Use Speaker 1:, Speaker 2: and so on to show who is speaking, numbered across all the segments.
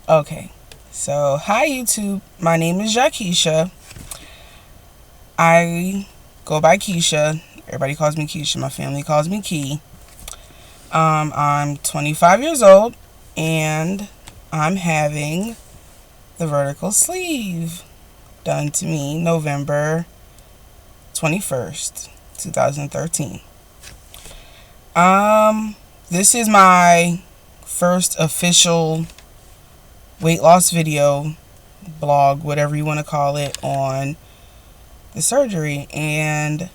Speaker 1: Okay, so hi YouTube. My name is Jaquisha. I go by Keisha. Everybody calls me Keisha. My family calls me Key. I'm 25 years old, and I'm having the vertical sleeve done to me November 21st, 2013. This is my first official weight loss video, blog, whatever you want to call it, on the surgery, and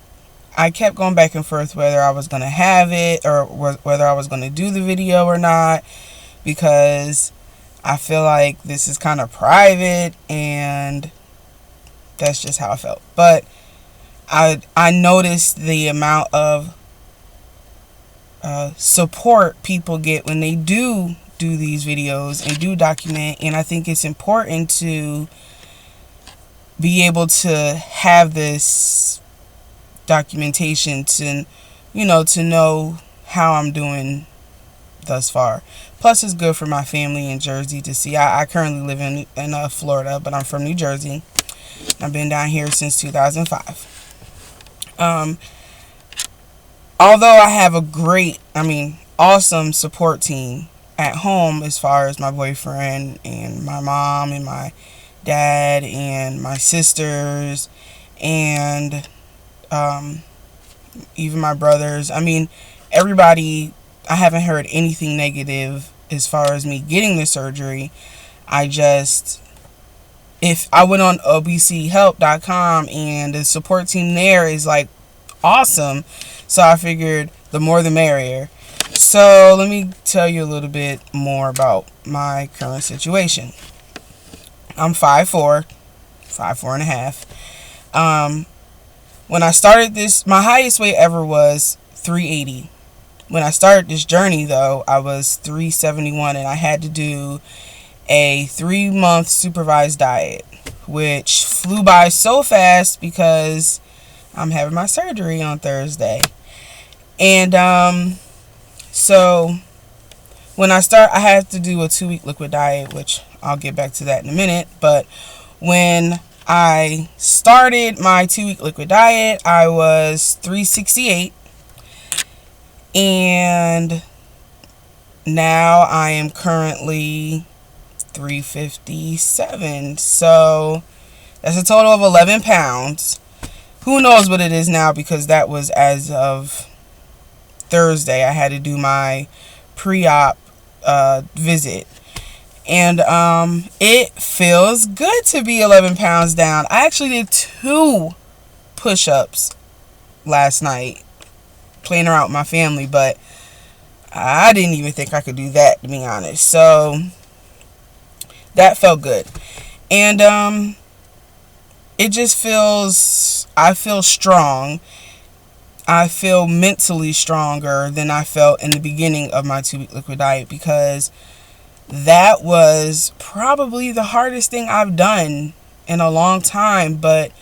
Speaker 1: I kept going back and forth whether I was going to have it or whether I was going to do the video or not, because I feel like this is kind of private, and that's just how I felt. But I noticed the amount of support people get when they do these videos and do document, and I think it's important to be able to have this documentation to know how I'm doing thus far. Plus, it's good for my family in Jersey to see. I currently live in Florida, but I'm from New Jersey. I've been down here since 2005. Although I have a awesome support team at home, as far as my boyfriend and my mom and my dad and my sisters and even my brothers. Everybody. I haven't heard anything negative as far as me getting the surgery. If I went on obchelp.com, and the support team there is like awesome, so I figured the more the merrier. So let me tell you a little bit more about my current situation. I'm 5'4", 5'4" and a half. When I started this, my highest weight ever was 380. When I started this journey, though, I was 371, and I had to do a 3-month supervised diet, which flew by so fast because I'm having my surgery on Thursday. And so when I had to do a 2-week liquid diet, which I'll get back to that in a minute. But when I started my 2-week liquid diet, I was 368. And now I am currently 357. So that's a total of 11 pounds. Who knows what it is now, because that was as of Thursday. I had to do my pre-op visit. And it feels good to be 11 pounds down. I actually did 2 push-ups last night, playing around with my family, but I didn't even think I could do that, to be honest. So that felt good. And it just feels, I feel strong. I feel mentally stronger than I felt in the beginning of my 2-week liquid diet, because that was probably the hardest thing I've done in a long time. But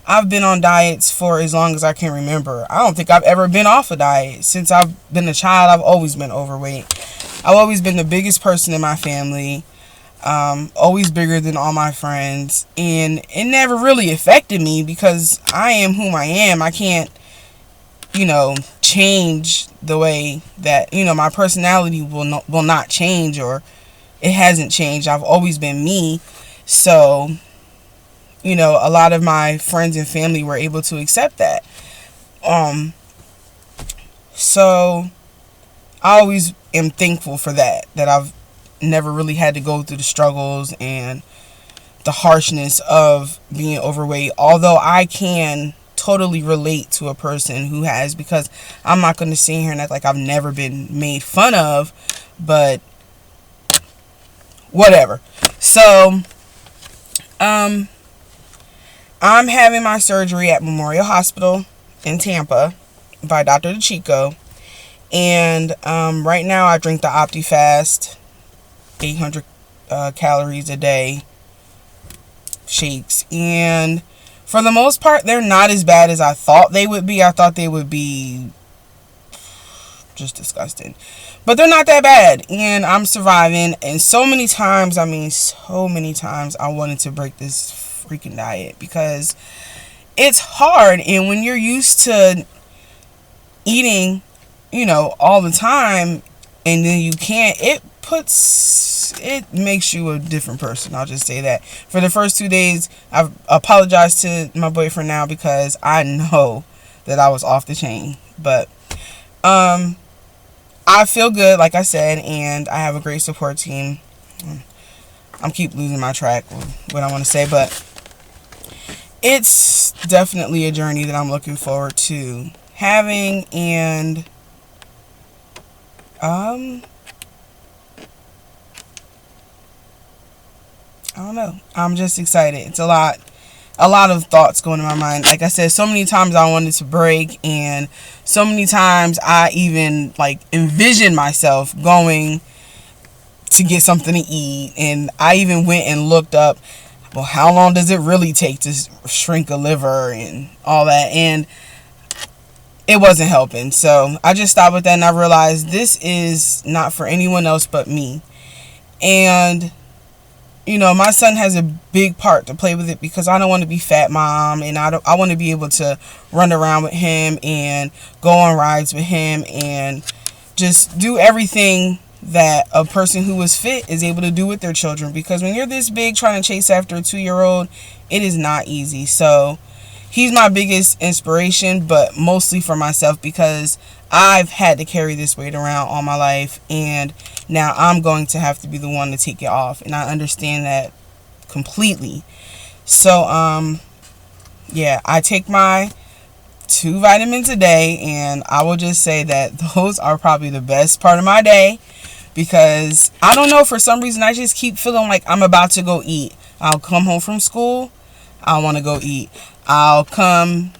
Speaker 1: I've been on diets for as long as I can remember. I don't think I've ever been off a diet. Since I've been a child, I've always been overweight. I've always been the biggest person in my family, always bigger than all my friends, and it never really affected me because I am whom I am. I can't, change the way that, my personality will not change, or it hasn't changed. I've always been me. So a lot of my friends and family were able to accept that. So I always am thankful for that I've never really had to go through the struggles and the harshness of being overweight. Although I can totally relate to a person who has, because I'm not going to sit here and act like I've never been made fun of, but whatever. So, I'm having my surgery at Memorial Hospital in Tampa by Dr. DeChico. And right now I drink the OptiFast 800 calories a day shakes. And for the most part, they're not as bad as I thought they would be. I thought they would be just disgusting. But they're not that bad, and I'm surviving. And so many times, I mean, so many times I wanted to break this freaking diet because it's hard. And when you're used to eating, you know, all the time, and then you can't, it makes you a different person. I'll just say that. For the first 2 days, I've apologized to my boyfriend now because I know that I was off the chain. But I feel good, like I said, and I have a great support team. I'm keep losing my track of what I want to say, but it's definitely a journey that I'm looking forward to having. And I don't know, I'm just excited. It's a lot of thoughts going in my mind. Like I said, so many times I wanted to break, and so many times I even like envisioned myself going to get something to eat. And I even went and looked up, well, how long does it really take to shrink a liver and all that, and it wasn't helping. So I just stopped with that, and I realized this is not for anyone else but me. And you know, my son has a big part to play with it because I don't want to be fat mom, and I want to be able to run around with him and go on rides with him and just do everything that a person who is fit is able to do with their children. Because when you're this big trying to chase after a 2-year-old, it is not easy. So he's my biggest inspiration, but mostly for myself, because I've had to carry this weight around all my life, and now I'm going to have to be the one to take it off, and I understand that completely. So yeah, I take my 2 vitamins a day, and I will just say that those are probably the best part of my day, because I don't know, for some reason I just keep feeling like I'm about to go eat. I'll come home from school, I want to go eat. I'll come,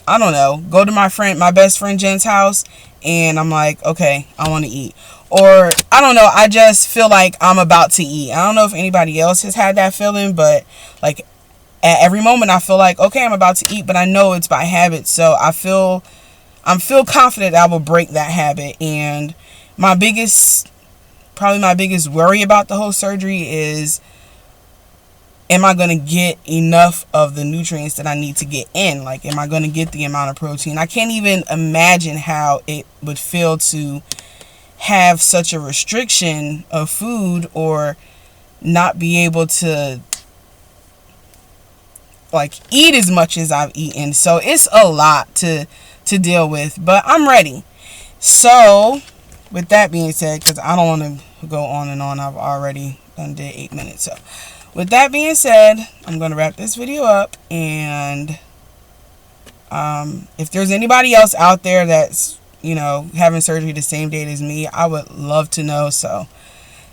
Speaker 1: I don't know, go to my best friend Jen's house, and I'm like, okay, I want to eat. Or I don't know, I just feel like I'm about to eat. I don't know if anybody else has had that feeling, but like at every moment I feel like, okay, I'm about to eat, but I know it's by habit. So I'm confident I will break that habit. And probably my biggest worry about the whole surgery is, am I going to get enough of the nutrients that I need to get in? Like, am I going to get the amount of protein? I can't even imagine how it would feel to have such a restriction of food, or not be able to like eat as much as I've eaten. So it's a lot to deal with, but I'm ready. So with that being said, because I don't want to go on and on, I've already did 8 minutes. So with that being said, I'm going to wrap this video up. And if there's anybody else out there that's, you know, having surgery the same date as me, I would love to know. So,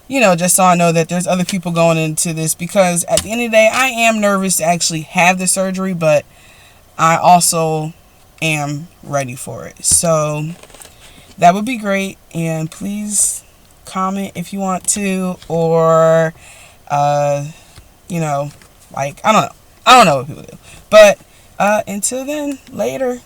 Speaker 1: you know, just so I know that there's other people going into this, because at the end of the day, I am nervous to actually have the surgery, but I also am ready for it. So that would be great. And please comment if you want to, or you know, like, I don't know what people do. But until then, later.